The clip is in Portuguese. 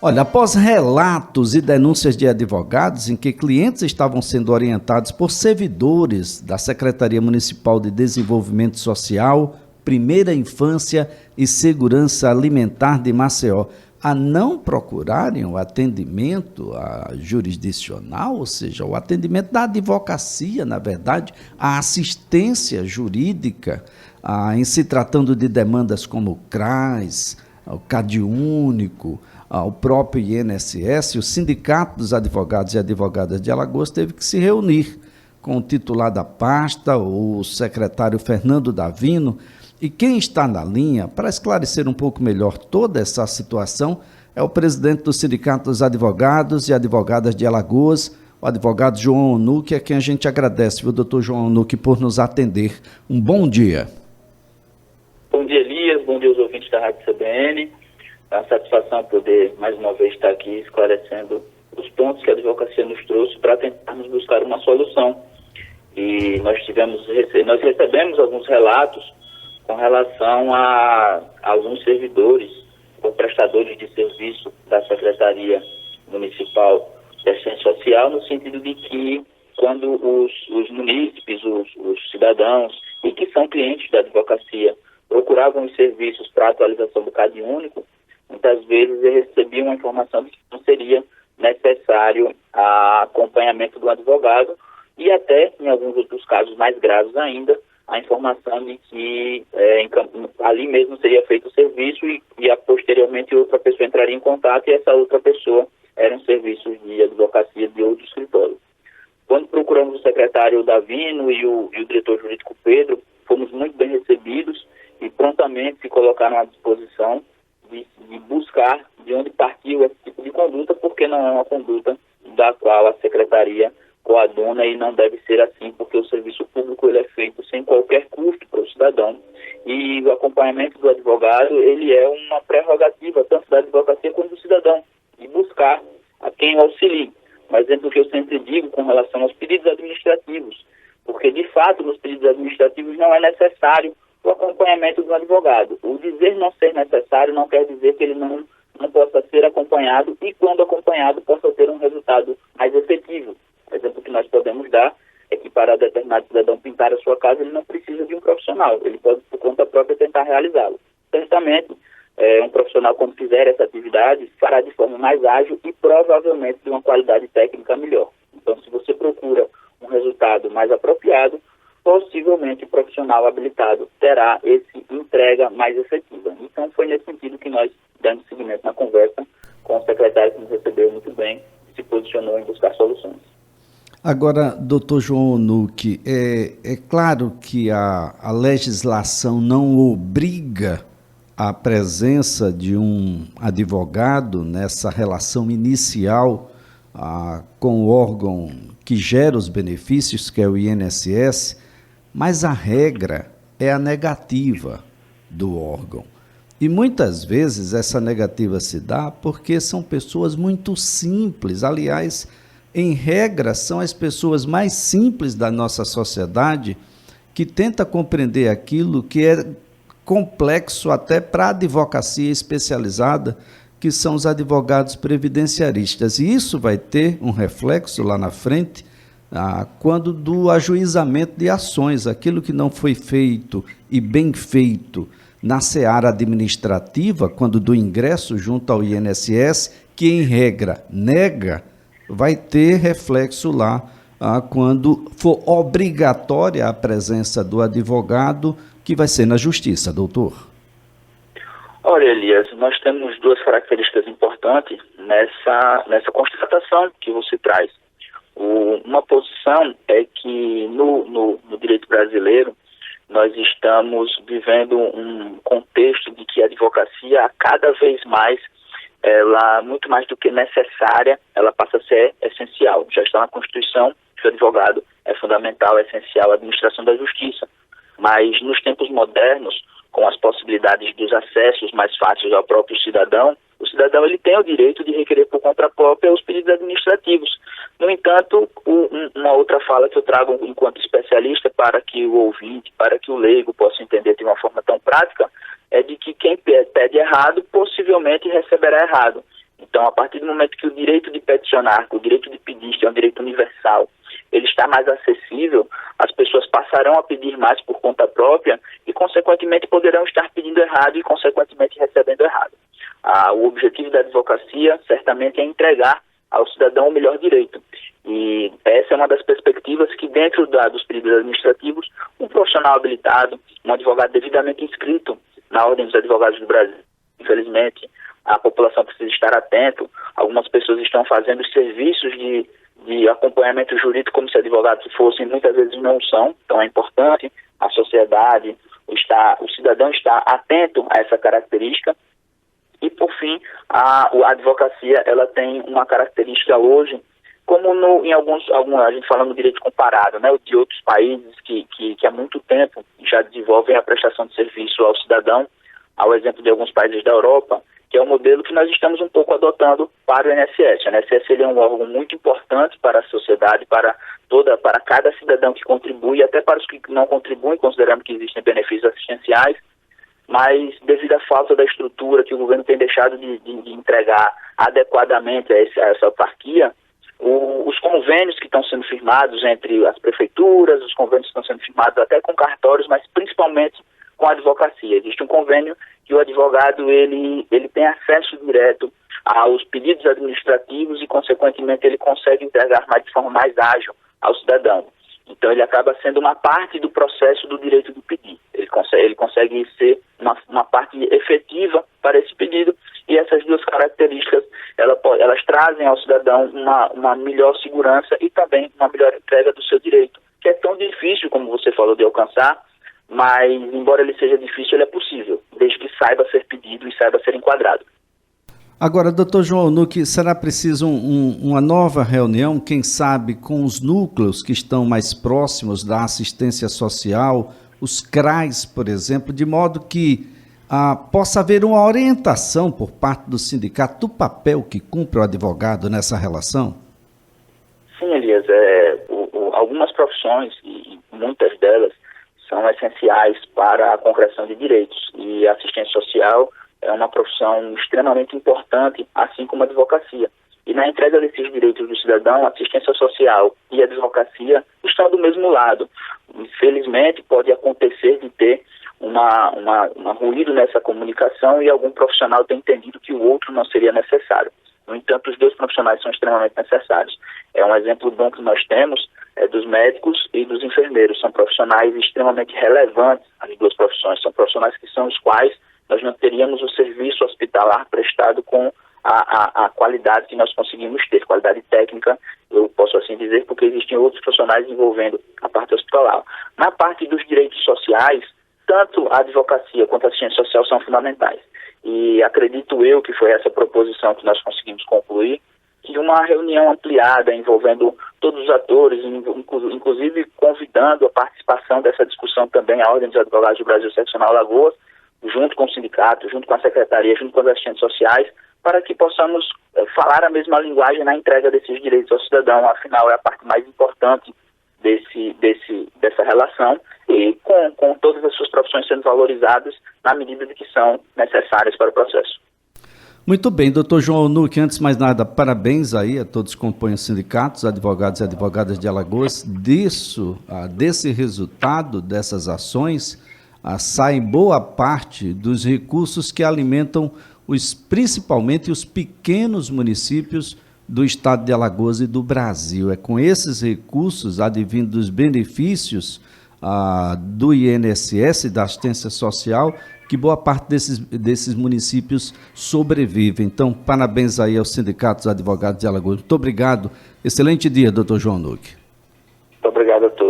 Olha, após relatos e denúncias de advogados em que clientes estavam sendo orientados por servidores da Secretaria Municipal de Desenvolvimento Social, Primeira Infância e Segurança Alimentar de Maceió a não procurarem o atendimento jurisdicional, ou seja, o atendimento da advocacia, na verdade, a assistência jurídica, em se tratando de demandas como o CRAS, o CadÚnico, o próprio INSS, o Sindicato dos Advogados e Advogadas de Alagoas teve que se reunir com o titular da pasta, o secretário Fernando Davino, e quem está na linha para esclarecer um pouco melhor toda essa situação é o presidente do Sindicato dos Advogados e Advogadas de Alagoas, o advogado João Onuque, a quem a gente agradece, viu, doutor João Onuque, por nos atender. Um bom dia. Bom dia, Elias. Bom dia aos ouvintes da Rádio CBN. É uma satisfação poder, mais uma vez, estar aqui esclarecendo os pontos que a advocacia nos trouxe para tentarmos buscar uma solução. E nós recebemos alguns relatos com relação a alguns servidores ou prestadores de serviço da Secretaria Municipal de Assistência Social, no sentido de que quando os munícipes, os cidadãos e que são clientes da advocacia procuravam os serviços para atualização do CadÚnico, muitas vezes eu recebia uma informação de que não seria necessário acompanhamento do advogado e até, em alguns outros casos mais graves ainda, a informação de que ali mesmo seria feito o serviço e posteriormente outra pessoa entraria em contato e essa outra pessoa era um serviço de advocacia de outro escritório. Quando procuramos o secretário Davino e o diretor jurídico Pedro, fomos muito bem recebidos e prontamente se colocaram à disposição de buscar de onde partiu esse tipo de conduta, porque não é uma conduta da qual a secretaria coaduna e não deve ser assim, porque o serviço público ele é feito sem qualquer custo para o cidadão e o acompanhamento do advogado ele é uma prerrogativa tanto da advocacia quanto do cidadão e buscar a quem o auxilie. Mas é do que eu sempre digo com relação aos pedidos administrativos, porque de fato nos pedidos administrativos não é necessário o acompanhamento do advogado. O dizer não ser necessário não quer dizer que ele não possa ser acompanhado e quando acompanhado possa ter um resultado mais efetivo. O exemplo que nós podemos dar é que para determinado cidadão pintar a sua casa, ele não precisa de um profissional, ele pode por conta própria tentar realizá-lo. Certamente, um profissional quando fizer essa atividade fará de forma mais ágil e provavelmente de uma qualidade técnica melhor. Então, se você procura um resultado mais apropriado, possivelmente o profissional habilitado terá essa entrega mais efetiva. Então, foi nesse sentido que nós damos seguimento na conversa com o secretário que nos recebeu muito bem e se posicionou em buscar soluções. Agora, doutor João Onuque, é claro que a legislação não obriga a presença de um advogado nessa relação inicial com o órgão que gera os benefícios, que é o INSS, mas a regra é a negativa do órgão. E muitas vezes essa negativa se dá porque são pessoas muito simples, aliás, em regra, são as pessoas mais simples da nossa sociedade que tenta compreender aquilo que é complexo até para a advocacia especializada, que são os advogados previdenciaristas. E isso vai ter um reflexo lá na frente, quando do ajuizamento de ações, aquilo que não foi feito e bem feito na seara administrativa, quando do ingresso junto ao INSS, que em regra nega, vai ter reflexo lá quando for obrigatória a presença do advogado, que vai ser na justiça, doutor. Olha, Elias, nós temos duas características importantes nessa constatação que você traz. Uma posição é que no direito brasileiro nós estamos vivendo um contexto de que a advocacia cada vez mais ela, muito mais do que necessária, ela passa a ser essencial. Já está na Constituição que o advogado é fundamental, é essencial à administração da justiça. Mas nos tempos modernos, com as possibilidades dos acessos mais fáceis ao próprio cidadão, o cidadão ele tem o direito de requerer por conta própria os pedidos administrativos. No entanto, uma outra fala que eu trago enquanto especialista para que o ouvinte, para que o leigo possa entender de uma forma tão prática, é de que quem pede errado possivelmente receberá errado. Então, a partir do momento que o direito de peticionar, que o direito de pedir, que é um direito universal, ele está mais acessível, as pessoas passarão a pedir mais por conta própria e, consequentemente, poderão estar pedindo errado e, consequentemente, recebendo errado. O objetivo da advocacia, certamente, é entregar ao cidadão o melhor direito. E essa é uma das perspectivas que, dentro dos pedidos administrativos, um profissional habilitado, um advogado devidamente inscrito na Ordem dos Advogados do Brasil, infelizmente, a população precisa estar atento. Algumas pessoas estão fazendo serviços de acompanhamento jurídico como se advogados fossem, muitas vezes não são. Então é importante a sociedade, o cidadão estar atento a essa característica. E, por fim, a advocacia, ela tem uma característica hoje, como em alguns a gente fala no direito comparado, né, de outros países que há muito tempo já desenvolvem a prestação de serviço ao cidadão, ao exemplo de alguns países da Europa, que é o modelo que nós estamos um pouco adotando para o INSS. O INSS ele é um órgão muito importante para a sociedade, para cada cidadão que contribui, até para os que não contribuem, considerando que existem benefícios assistenciais, mas devido à falta da estrutura que o governo tem deixado de entregar adequadamente a essa autarquia, os convênios que estão sendo firmados entre as prefeituras, os convênios que estão sendo firmados até com cartórios, mas principalmente com a advocacia. Existe um convênio que o advogado ele tem acesso direto aos pedidos administrativos e, consequentemente, ele consegue entregar de forma mais ágil ao cidadão. Então, ele acaba sendo uma parte do processo do direito de pedir. Ele consegue ser uma parte efetiva para esse pedido, e essas duas características, elas trazem ao cidadão uma melhor segurança e também uma melhor entrega do seu direito, que é tão difícil, como você falou, de alcançar, mas, embora ele seja difícil, ele é possível, desde que saiba ser pedido e saiba ser enquadrado. Agora, doutor João Eunuque, será preciso uma nova reunião, quem sabe, com os núcleos que estão mais próximos da assistência social, os CRAs, por exemplo, de modo que possa haver uma orientação por parte do sindicato do papel que cumpre o advogado nessa relação? Sim, Elias. Algumas profissões, e muitas delas, são essenciais para a concreção de direitos, e a assistência social é uma profissão extremamente importante, assim como a advocacia. E na entrega desses direitos do cidadão, a assistência social e a advocacia estão do mesmo lado. Infelizmente, pode acontecer de ter um ruído nessa comunicação e algum profissional ter entendido que o outro não seria necessário. No entanto, os dois profissionais são extremamente necessários. Um exemplo bom que nós temos é dos médicos e dos enfermeiros. São profissionais extremamente relevantes, as duas profissões. São profissionais que são os quais nós não teríamos o serviço hospitalar prestado com a qualidade que nós conseguimos ter, qualidade técnica, eu posso assim dizer, porque existem outros profissionais envolvendo a parte hospitalar. Na parte dos direitos sociais, tanto a advocacia quanto a assistência social são fundamentais. E acredito eu que foi essa proposição que nós conseguimos concluir, que uma reunião ampliada envolvendo todos os atores, inclusive convidando a participação dessa discussão também a Ordem dos Advogados do Brasil Seccional Alagoas, junto com o sindicato, junto com a secretaria, junto com as assistentes sociais, para que possamos falar a mesma linguagem na entrega desses direitos ao cidadão. Afinal, é a parte mais importante dessa relação, e com todas as suas profissões sendo valorizadas na medida de que são necessárias para o processo. Muito bem, doutor João Eunuque, antes de mais nada, parabéns aí a todos que compõem os sindicatos, advogados e advogadas de Alagoas. Desse resultado, dessas ações, sai boa parte dos recursos que alimentam principalmente os pequenos municípios do estado de Alagoas e do Brasil. É com esses recursos, advindo dos benefícios do INSS, da assistência social, que boa parte desses municípios sobrevive. Então, parabéns aí aos sindicatos advogados de Alagoas. Muito obrigado. Excelente dia, doutor João Eunuque. Muito obrigado a todos.